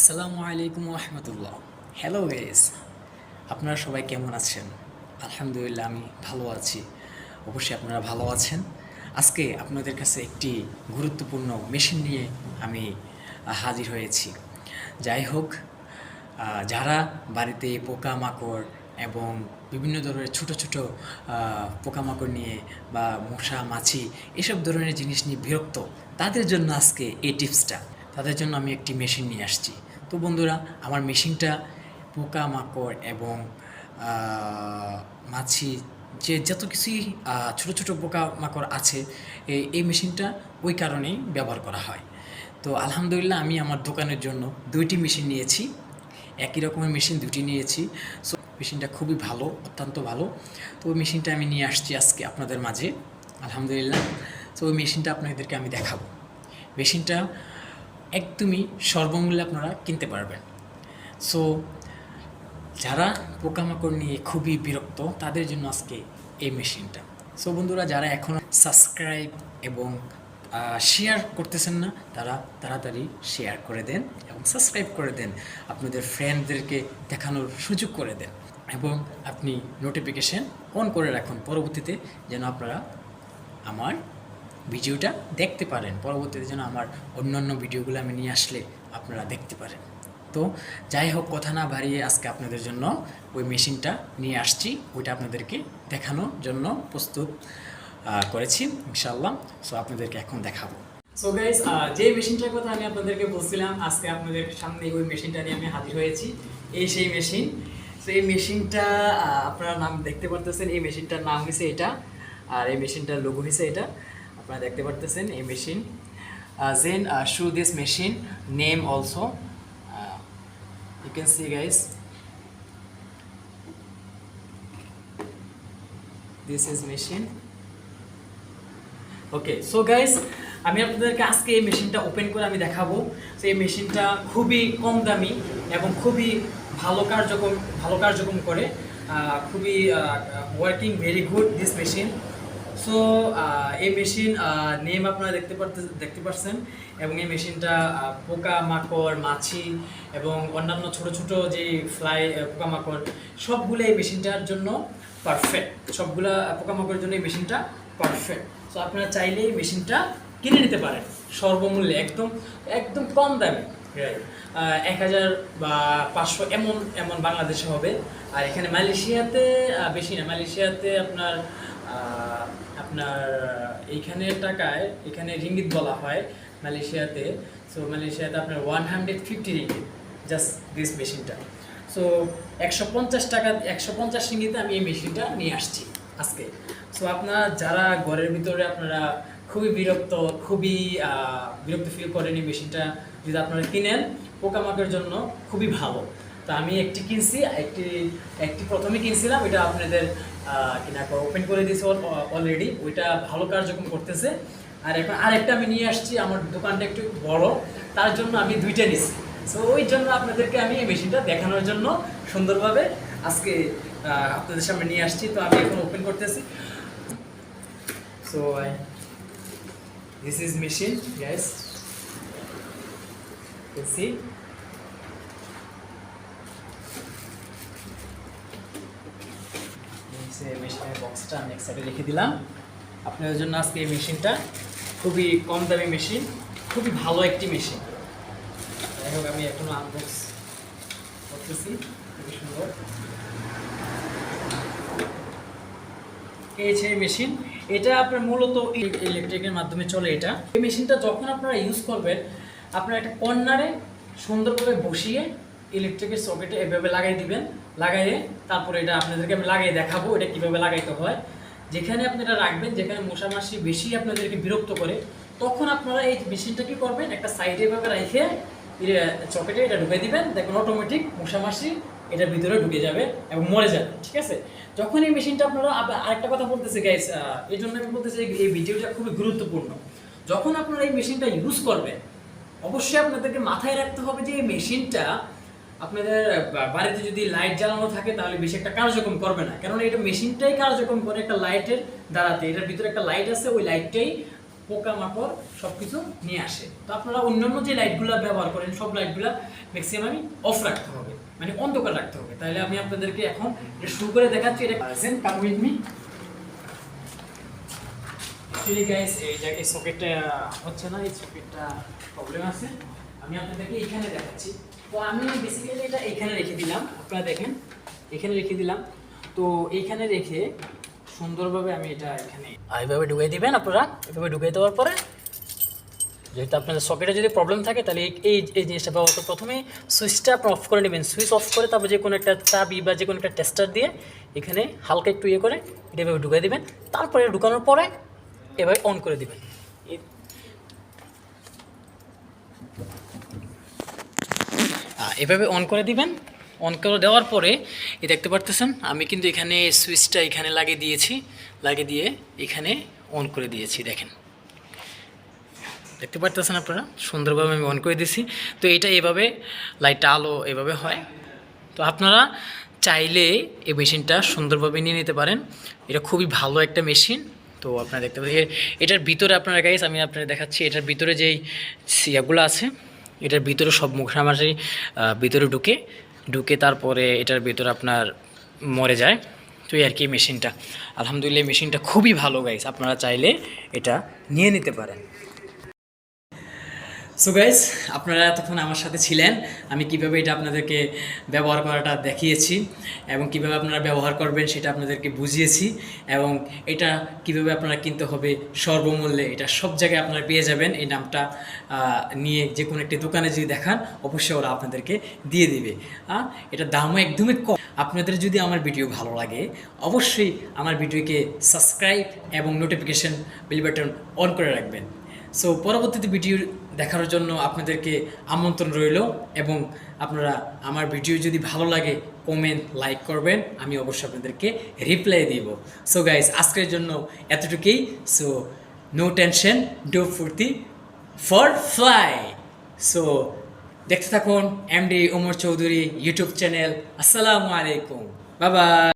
আসসালামু আলাইকুম রহমতুল্লাহ। Hello guys, আপনারা সবাই কেমন আছেন? আলহামদুলিল্লাহ, আমি ভালো আছি। অবশ্যই আপনারা ভালো আছেন। আজকে আপনাদের কাছে একটি গুরুত্বপূর্ণ মেশিন নিয়ে আমি হাজির হয়েছি। যাই হোক, যারা বাড়িতে পোকামাকড় এবং বিভিন্ন ধরনের ছোট ছোট পোকামাকড় নিয়ে বা মশা মাছি এসব ধরনের জিনিস নিয়ে বিরক্ত, তাদের জন্য আজকে এই টিপসটা। তাদের জন্য আমি একটি মেশিন নিয়ে আসছি। তো বন্ধুরা, আমার মেশিনটা পোকামাকড় এবং মাছি যে যত কিছুই ছোট ছোট পোকামাকড় আছে, এই মেশিনটা ওই কারণেই ব্যবহার করা হয়। তো আলহামদুলিল্লাহ, আমি আমার দোকানের জন্য দুইটি মেশিন নিয়েছি। একই রকমের মেশিন দুটি নিয়েছি। সো মেশিনটা খুবই ভালো, অত্যন্ত ভালো। তো ওই মেশিনটা আমি নিয়ে আসছি আজকে আপনাদের মাঝে, আলহামদুলিল্লাহ। তো ওই মেশিনটা আপনাদেরকে আমি দেখাবো। মেশিনটা একদমই সর্বমূল্যে আপনারা কিনতে পারবেন। সো যারা পোকামাকড় নিয়ে খুবই বিরক্ত, তাদের জন্য আজকে এই মেশিনটা। সো বন্ধুরা, যারা এখনও সাবস্ক্রাইব এবং শেয়ার করতেছেন না, তারা তাড়াতাড়ি শেয়ার করে দেন এবং সাবস্ক্রাইব করে দেন। আপনাদের ফ্রেন্ডদেরকে দেখানোর সুযোগ করে দেন এবং আপনি নোটিফিকেশন অন করে রাখুন, পরবর্তীতে যেন আপনারা আমার ভিডিওটা দেখতে পারেন। পরবর্তীতে যেন আমার অন্যান্য ভিডিওগুলো আমি নিয়ে আসলে আপনারা দেখতে পারেন। তো যাই হোক, কথা না বাড়িয়ে আজকে আপনাদের জন্য ওই মেশিনটা নিয়ে আসছি, ওইটা আপনাদেরকে দেখানোর জন্য প্রস্তুত করেছি ইনশাআল্লাহ। সো আপনাদেরকে এখন দেখাবো। সো গাইস, যে মেশিনটার কথা আমি আপনাদেরকে বলছিলাম, আজকে আপনাদের সামনে ওই মেশিনটা নিয়ে আমি হাজির হয়েছি। এই সেই মেশিন। তো এই মেশিনটা আপনারা নাম দেখতে পারতেছেন, এই মেশিনটার নাম হয়েছে এটা, আর এই মেশিনটার লোগো হয়েছে এটা। আপনারা দেখতে পারতেছেন এই machine. Then show this machine name also. You can see guys. This is machine. Okay, so guys, আমি আপনাদেরকে আজকে এই মেশিনটা ওপেন করে আমি দেখাবো। তো এই মেশিনটা খুবই কম দামি এবং খুবই ভালো কার্যক্রম করে, খুবই working very good this machine. So এই মেশিন নেম আপনারা দেখতে পাচ্ছেন, এবং এই মেশিনটা পোকা মাকড় মাছি এবং অন্যান্য ছোট ছোট যে পোকামাকড় সবগুলো এই মেশিনটার জন্য পারফেক্ট। সবগুলা পোকামাকড়ের জন্য এই মেশিনটা পারফেক্ট। সো আপনারা চাইলেই মেশিনটা কিনে নিতে পারেন সর্বমূল্যে, একদম একদম কম দামে, 1000 বা 500 এমন বাংলাদেশে হবে। আর এখানে মালয়েশিয়াতে বেশি না, মালয়েশিয়াতে আপনার এইখানে টাকায়, এখানে রিঙ্গিত বলা হয় মালয়েশিয়াতে। সো মালয়েশিয়াতে আপনার 150 রিঙ্গিত জাস্ট দিস মেশিনটা। সো 150 রিঙ্গিতে আমি এই মেশিনটা নিয়ে আসছি আজকে। সো আপনারা যারা ঘরের ভিতরে আপনারা খুবই বিরক্ত ফিল করেন, এই মেশিনটা যদি আপনারা কিনেন, পোকামাকড়ের জন্য খুবই ভালো। তো আমি একটি কিনছি, একটি প্রথমে কিনছিলাম, এটা আপনাদের ওপেন করে দিয়েছি অলরেডি, ওইটা ভালো কার্যক্রম করতেছে। আর এখন আরেকটা আমি নিয়ে আসছি, আমার দোকানটা একটু বড়, তার জন্য আমি দুইটা নিচ্ছি। সো ওই জন্য আপনাদেরকে আমি এই মেশিনটা দেখানোর জন্য সুন্দরভাবে আজকে আপনাদের সামনে নিয়ে আসছি। তো আমি এখন ওপেন করতেছি। So this is machine guys, you see. মেশিনের বক্সটা আমি এক সাইডে রেখে দিলাম আপনাদের জন্য। আজকে এই মেশিনটা খুবই কম দামি মেশিন, খুবই ভালো একটি মেশিন। যাই হোক, আমি এখনো আনবক্স করতেছি, খুবই সুন্দর। এই সেই মেশিন, এটা আপনার মূলত ইলেকট্রিকের মাধ্যমে চলে। এই মেশিনটা যখন আপনারা ইউজ করবেন, আপনারা একটা কর্নারে সুন্দরভাবে বসিয়ে ইলেকট্রিকের সকেটে এভাবে লাগাই দিবেন, লাগাইয়ে তারপরে এটা আপনাদেরকে আমি লাগিয়ে দেখাবো এটা কীভাবে লাগাইতে হয়। যেখানে আপনারা রাখবেন, যেখানে মশামাছি বেশি আপনাদেরকে বিরক্ত করে, তখন আপনারা এই মেশিনটা কী করবেন, একটা সাইডে এভাবে রেখে সকেটে এটা ঢুকে দিবেন, দেখুন অটোমেটিক মশামাছি এটার ভিতরে ঢুকে যাবে এবং মরে যাবে। ঠিক আছে, যখন এই মেশিনটা আপনারা, আরেকটা কথা বলতেছি গাইস, এই জন্য আমি বলতেছি এই ভিডিওটা খুবই গুরুত্বপূর্ণ। যখন আপনারা এই মেশিনটা ইউজ করবেন, অবশ্যই আপনাদেরকে মাথায় রাখতে হবে যে এই মেশিনটা আপনাদের বাড়িতে যদি লাইট জ্বালানো থাকে তাহলে বেশি একটা কার্যক্রম করবে না, কারণ এটা মেশিনটাই কার্যক্রম করে একটা লাইটের দ্বারাতে। এটার ভিতরে একটা লাইট আছে, ওই লাইটটাই পোকামাকড় সব কিছু নিয়ে আসে। তো আপনারা অন্যান্য যে লাইটগুলো ব্যবহার করেন সব লাইটগুলো ম্যাক্সিমামই অফ রাখতে হবে, মানে অন্ধকার রাখতে হবে। তাহলে আমি আপনাদেরকে এখন এটা শুরু করে দেখাচ্ছি। এটা আছেন come with me. Actually guys এই জায়গায় সকেটটা হচ্ছে না, এই সকেটটা প্রবলেম আছে। আমি আপনাদেরকে এইখানে দেখাচ্ছি। তো আমি বেসিক্যালি এটা এইখানে রেখে দিলাম, আপনারা দেখেন এখানে রেখে দিলাম। তো এইখানে রেখে সুন্দরভাবে আমি এটা এখানে এইভাবে ঢুকিয়ে দিবেন। আপনারা এভাবে ঢুকিয়ে দেওয়ার পরে যেহেতু আপনাদের সকেটে যদি প্রবলেম থাকে তাহলে এই এই জিনিসটা ব্যবহার করে প্রথমে সুইচটা অফ করে নেবেন। সুইচ অফ করে তারপর যে কোনো একটা চাবি বা যে কোনো একটা টেস্টার দিয়ে এখানে হালকা একটু ইয়ে করে এটা এভাবে ঢুকিয়ে দেবেন। তারপরে ঢুকানোর পরে এভাবে অন করে দিবেন। এভাবে অন করে দিবেন। অন করে দেওয়ার পরে এই দেখতে পারতেছেন আমি কিন্তু এখানে সুইচটা এখানে লাগিয়ে দিয়েছি, লাগিয়ে দিয়ে এখানে অন করে দিয়েছি। দেখেন দেখতে পারতেছেন আপনারা, সুন্দরভাবে আমি অন করে দিয়েছি। তো এটা এভাবে লাইটটা আলো এভাবে হয়। তো আপনারা চাইলে এই মেশিনটা সুন্দরভাবে নিয়ে নিতে পারেন। এটা খুবই ভালো একটা মেশিন। তো আপনারা দেখতে পাচ্ছেন এটার ভিতরে আপনারা গাইস আমি আপনাদের দেখাচ্ছি এটার ভিতরে যেই সিয়াগুলো আছে এটার ভিতরে সব মুখসামাজি ভিতরে ঢুকে তারপরে এটার ভিতরে আপনার মরে যায়। তো এই আর কি মেশিনটা, আলহামদুলিল্লাহ মেশিনটা খুবই ভালো গাইস, আপনারা চাইলে এটা নিয়ে নিতে পারেন। সো গাইস আপনারা এতক্ষণ আমার সাথে ছিলেন, আমি কিভাবে এটা আপনাদেরকে ব্যবহার করাটা দেখিয়েছি এবং কিভাবে আপনারা ব্যবহার করবেন সেটা আপনাদেরকে বুঝিয়েছি, এবং এটা কিভাবে আপনারা কিনতে হবে সর্বমূল্যে, এটা সব জায়গায় আপনারা পেয়ে যাবেন। এই নামটা নিয়ে যে কোনো একটি দোকানে যদি দেখান অবশ্যই ওরা আপনাদেরকে দিয়ে দিবে। এটা দামও একদমই কম। আপনাদের যদি আমার ভিডিও ভালো লাগে অবশ্যই আমার ভিডিওকে সাবস্ক্রাইব এবং নোটিফিকেশন বেল বাটন অন করে রাখবেন। সো পরবর্তীতে ভিডিও দেখার জন্য আপনাদেরকে আমন্ত্রণ রইল, এবং আপনারা আমার ভিডিও যদি ভালো লাগে কমেন্ট লাইক করবেন, আমি অবশ্যই আপনাদেরকে রিপ্লাই দিব। সো গাইজ আজকের জন্য এতটুকুই। সো নো টেনশন, ডো ফুর্তি ফর ফ্লাই। সো দেখতে থাকুন MD Omar Chowdhury YouTube channel. আসসালামু আলাইকুম, বাই বাই।